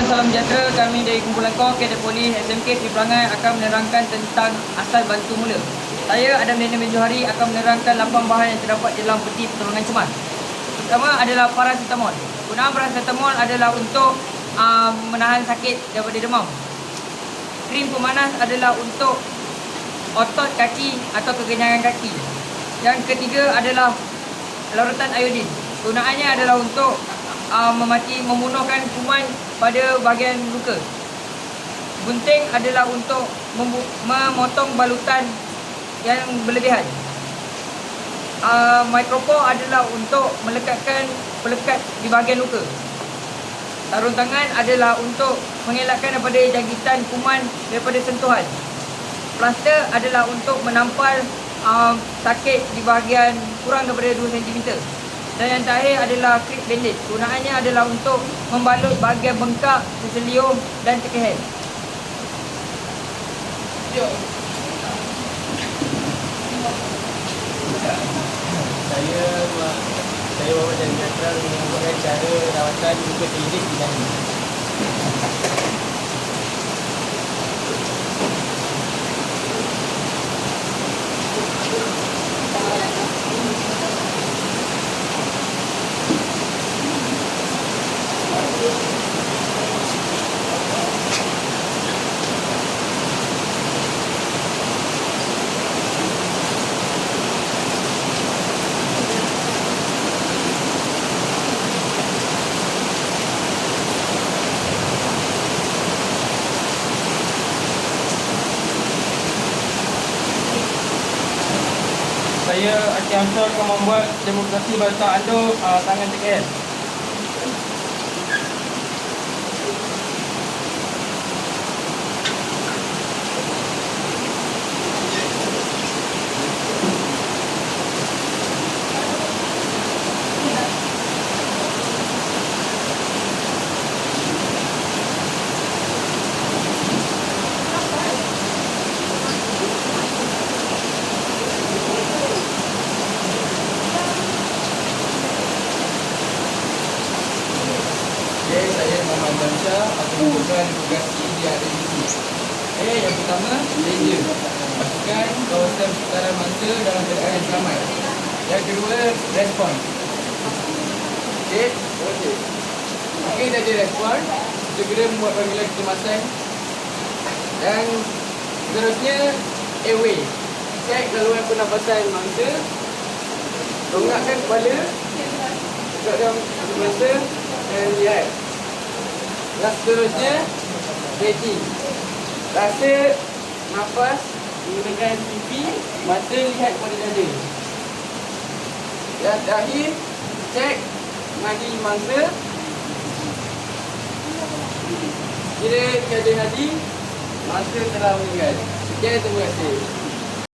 salam sejahtera. Kami dari kumpulan KOR, Kadet Polis SMK Seri Perangai akan menerangkan tentang asal bantu mula. Saya Adam Daniel bin Johari akan menerangkan 8 bahan yang terdapat dalam peti pertolongan cemas. Pertama adalah paracetamol. Gunaan paracetamol adalah untuk menahan sakit daripada demam. Krim pemanas adalah untuk otot kaki atau kekenyangan kaki. Yang ketiga adalah larutan iodin. Gunaannya adalah untuk membunuhkan kuman pada bahagian luka. Gunting adalah untuk memotong balutan yang berlebihan. Micropore adalah untuk melekatkan pelekat di bahagian luka. Sarung tangan adalah untuk mengelakkan daripada jangkitan kuman daripada sentuhan. Plaster adalah untuk menampal sakit di bahagian kurang daripada 2 cm. Dan yang terakhir adalah clip bandage. Gunaannya adalah untuk membalut bahagian bengkak, seselium dan cekehen. Saya Muhammad dan Jatra mengumpulkan cara rawatan luka klinik di dahi. Saya Aki Hamzah akan membuat demonstrasi balutan anduk tangan cekehen. Saya Muhammad Jamshah akan menunjukkan tugas yang ada di sini. Yang pertama, laser. Pastikan kawasan putaran mata dalam keadaan yang selamat. Yang kedua, respon. Jika dah ada respon, segera membuat panggilan kecemasan. Dan seterusnya, airway. Cek laluan pernafasan mangsa. Dongakkan kepala. Dekat dalam mangsa. Dan lihat. Dan seterusnya, breathing. Rasa nafas menggunakan pipi, mata lihat kepada dada. Dan terakhir, cek nadi mangsa. Kira tiada nadi, mangsa telah meninggal. Sekian, terima kasih.